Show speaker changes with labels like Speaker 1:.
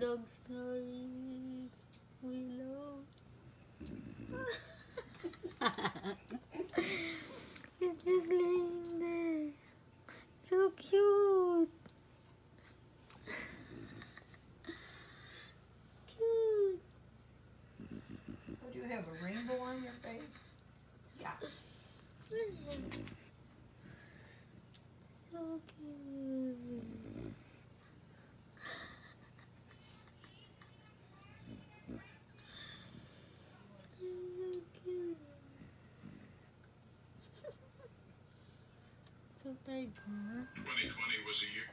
Speaker 1: dog snoring. Willow. He's just laying there. So cute. Cute.
Speaker 2: Oh, do you have a rainbow on your face? Yeah.
Speaker 1: So cute. So cute. So tired, huh?
Speaker 3: 2020 was a year.